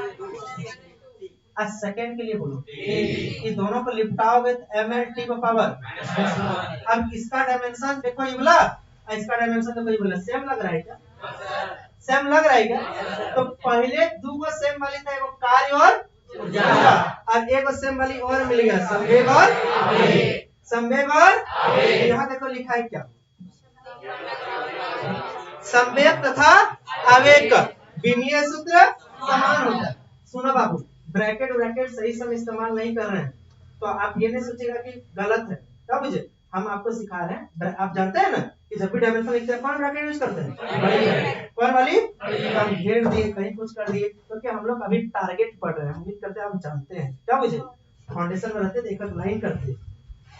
आज सेकंड के लिए बोलो, ये दोनों को लिपटाओगे तो mLT का पावर। अब इसका डायमेंशन देखो, ये बोला, इसका डायमेंशन तो कोई बोला सेम लग रहा है क्या, सेम लग रहा है क्या। तो पहले 2 को सेम वाली था, एक कार्य और और एक सेम वाली और मिल गया, संवेग और संवेग और यहाँ देखो लिखा है क्या, संवेग तथा आवेग का विमीय सूत्र समान होता है। सुनो बाबू, ब्रैकेट ब्रैकेट सही समय इस्तेमाल नहीं कर रहे हैं तो आप ये नहीं सोचेगा कि गलत है, क्या बुझे, हम आपको सिखा रहे हैं। आप जानते हैं ना कि जब भी डायमेंशन लिखते हैं कौन ब्रैकेट यूज करते हैं, बड़ी, कौन वाली, हम घेर दिए, कहीं कुछ कर दिए, क्योंकि हम लोग अभी टारगेट पढ़ रहे हैं, उम्मीद करते हैं आप जानते हैं, क्या बुझे, फाउंडेशन में रहते थे एक लाइन करते,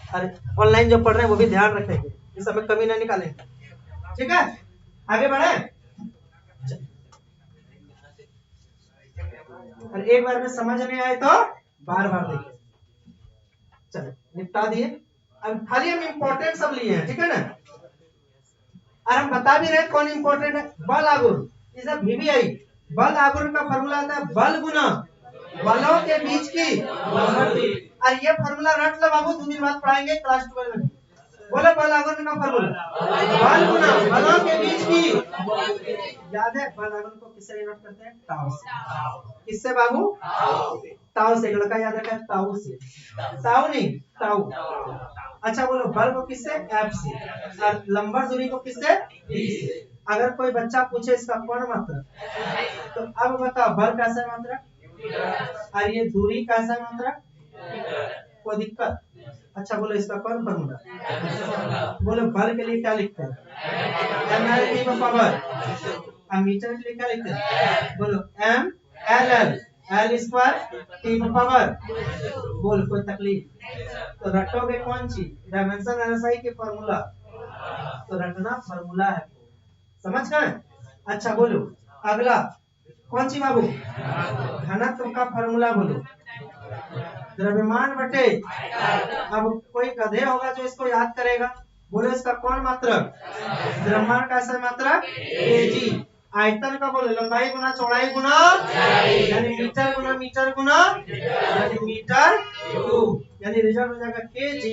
और ऑनलाइन जो पढ़ रहे हैं वो भी ध्यान रखेंगे, इस समय कमी ना निकालेंगे, ठीक है। आगे बढ़े, और एक बार में समझ नहीं आए तो बार बार देखिए। चलो निपटा दिए, अब खाली हम इंपॉर्टेंट सब लिए हैं, ठीक है ना, और हम बता भी रहे कौन इंपॉर्टेंट है। बल आघूर्ण, इज अ VBI, बल आघूर्ण का फॉर्मूला आता है बल गुना बलों के बीच की लंबन। और ये फॉर्मूला रट लो बाबू, 2 दिन बाद पढ़ाएंगे क्लास 12 में। बोलो बल आघूर्ण का फॉर्मूला, बल गुना बलों के बीच की, याद है बल आघूर्ण को किससे डिनोट करते हैं, टाउ से। किससे बाबू, टाउ से, लड़का याद रखा है टाउ से, टाउ नहीं टाउ। अच्छा बोलो, बल को किससे, F से, और लंबन दूरी को किससे, D से। अगर कोई बच्चा पूछे इसका कौन मात्रा, तो अब बताओ बल कैसा मात्रा और ये दूरी कैसा मात्रा, कोई दिक्कत। अच्छा बोलो इसका कौन फॉर्मूला, बोलो बल के लिए क्या लिखते हैं, mLT का पावर, और मीटर के लिए क्या लिखते हैं, बोलो MLL, L स्क्वायर T का पावर। बोल कोई तकलीफ, तो रटोगे कौन चीज, डायमेंशन एनएसआई के फॉर्मूला, तो रटना फॉर्मूला है, समझ गए। अच्छा बोलो अगला कौन सी बाबू, घनत्व का फॉर्मूला बोलो, द्रव्यमान बटे, अब कोई गधे होगा जो इसको याद करेगा, बोलो इसका कौन मात्रक, द्रव्यमान का ऐसा मात्रक kg। आयतन का बोलो, लंबाई गुना चौड़ाई गुना, यानी मीटर गुना यानी मीटर क्यूब, यानी रिजल्ट हो जाएगा kg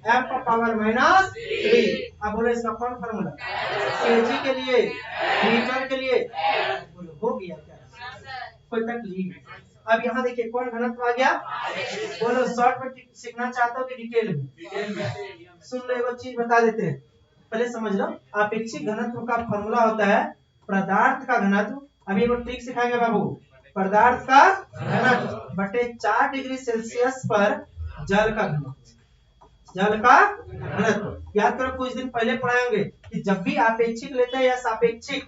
f का पावर -3। अब बोलो इसका कौन फॉर्मूला, kg के लिए, मीटर के लिए, बोलो हो गया क्या, कोई तकलीफ। अब यहाँ देखिए कौन घनत्व आ गया, बोलो शॉर्ट में सीखना चाहते हो कि डिटेल में, सुन लो एक चीज बता देते हैं, पहले समझ लो। अपेक्षित घनत्व का फॉर्मूला होता है पदार्थ का घनत्व, अभी एक ट्रिक सिखाएंगे बाबू, पदार्थ का घनत्व बटे 4 डिग्री सेल्सियस पर जल का घनत्व, जल का घनत्व। याद करो कुछ दिन पहले पढ़ाएंगे कि जब भी आपेक्षिक लेते हैं या सापेक्षिक,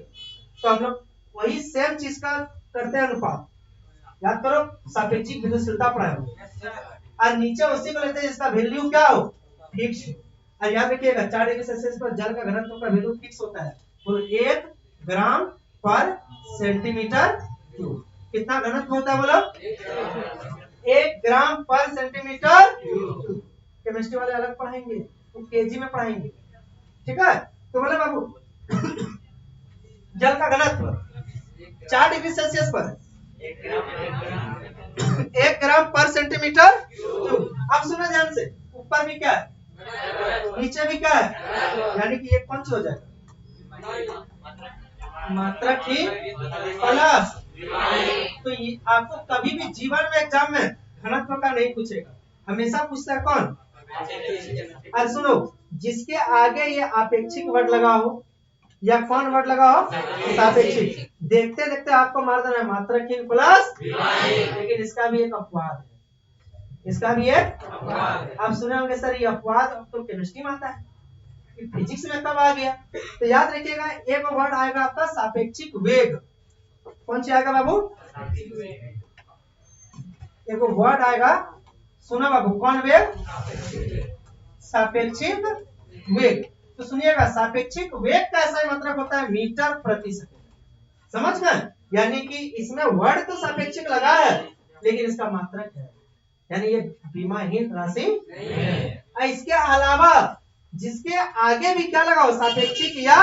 तो हम लोग वही सेम चीज का करते हैं अनुपात, याद करो सापेक्षिक विद्युतशीलता पढ़ाएंगे, और नीचे उसी को लेते हैं जिसका वैल्यू क्या हो, फिक्स। और याद रखिएगा 4 डिग्री सेल्सियस पर जल का घनत्व का वैल्यू फिक्स होता है, बोलो 1 ग्राम पर सेंटीमीटर क्यूब। कितना घनत्व होता है बोलो? 1 ग्राम पर सेंटीमीटर। केमिस्ट्री वाले अलग पढ़ाएंगे, वो केजी में पढ़ाएंगे, ठीक है? तो बोले बाबू जल का घनत्व 4 डिग्री सेल्सियस पर 1 ग्राम पर सेंटीमीटर। अब सुनो ध्यान से, ऊपर भी क्या है, नीचे भी क्या है, यानी कि ये कौन सा हो जाएगा? मात्रक ही प्लस। तो आपको कभी भी जीवन में एग्जाम में घनत्व का नहीं पूछेगा, हमेशा पूछता है कौन? और सुनो, जिसके आगे ये आपेक्षिक वर्ड लगा हो या कौन वर्ड लगा हो, सापेक्षिक, देखते देखते आपको मार देना है मात्रहीन प्लस। लेकिन इसका भी एक अपवाद है, इसका भी एक आप सुने होंगे सर ये अपवाद तो केमिस्ट्री में आता है, फिजिक्स में कब आ गया? तो याद रखिएगा एक वर्ड आएगा आपका सापेक्षिक वेग। कौन सी आएगा बाबू? एक वर्ड आएगा, सुना बाबू, कौन वेग? सापेक्षिक वेग। तो सुनिएगा सापेक्षिक वेग का ऐसा मतलब होता है मीटर प्रति सेकंड, समझ गए? यानी कि इसमें वर्ड तो सापेक्षिक लगा है लेकिन इसका मात्रक है, यानी ये बीमाहीन राशि नहीं है। इसके अलावा जिसके आगे भी क्या लगाओ, सापेक्षिक या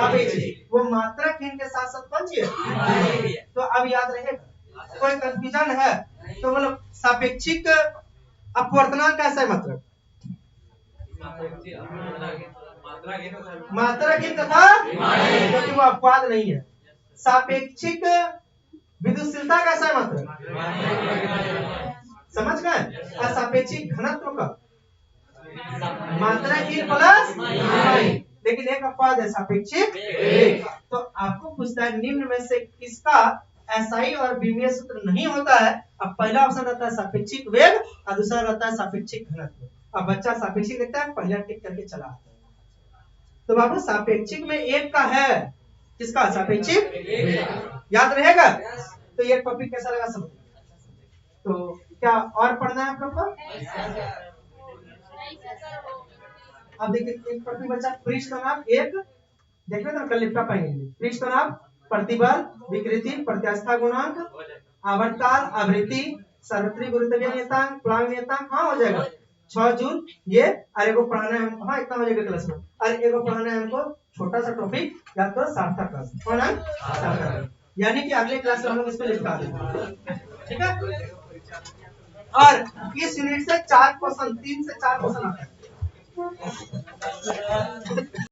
अपेक्षिक, वो मात्रकहीन के साथ साथ कौन सी है? तो अब याद रहेगा, कोई कंफ्यूजन है तो मतलब सापेक्षिक अपवर्तनांक कैसा है मतलब? मात्रहीन तथा, क्योंकि वो अपवाद नहीं है। सापेक्षिक विद्युतशीलता कैसा है मतलब? समझ गए? सापेक्षिक घनत्व का मात्रहीन प्लस, लेकिन एक अपवाद है सापेक्षिक। तो आपको पूछता है निम्न में से किसका एसआई और बीमीय सूत्र नहीं होता है? अब पहला ऑप्शन रहता है सापेक्षिक वेग और दूसरा रहता है सापेक्षिक घनत्व। अब बच्चा सापेक्षिक लिखता है, पहला टिक करके चला आता है। तो बाबू सापेक्षिक में एक का है, किसका? सापेक्षिक, याद रहेगा? तो ये टॉपिक कैसा लगा समझ? तो क्या और पढ़ना है आप लोग को? अब देखिए एक टॉपिक बच्चा पृष्ठ तनाव, एक देखना तो कल लिखना पाएंगे। पृष्ठ तनाव, प्रतिबल, विकृति, प्रत्यास्था गुणांक, आवर्तकाल, आवृत्ति, सार्वत्रिक गुरुत्वीय नियतांक, प्लांक नियतांक, हाँ हो जाएगा 6 जून ये। और एगो पढ़ाना है हमको, हाँ इतना हो जाएगा क्लास में। और एगो पढ़ाना है हमको छोटा सा टॉपिक, या तो सार्थक क्लास, कौन है? सार्थक, यानी कि अगले क्लास में हम लोग इस पे लिखा देंगे, ठीक है? और इस यूनिट से 4 क्वेश्चन, 3 से 4 क्वेश्चन आता है।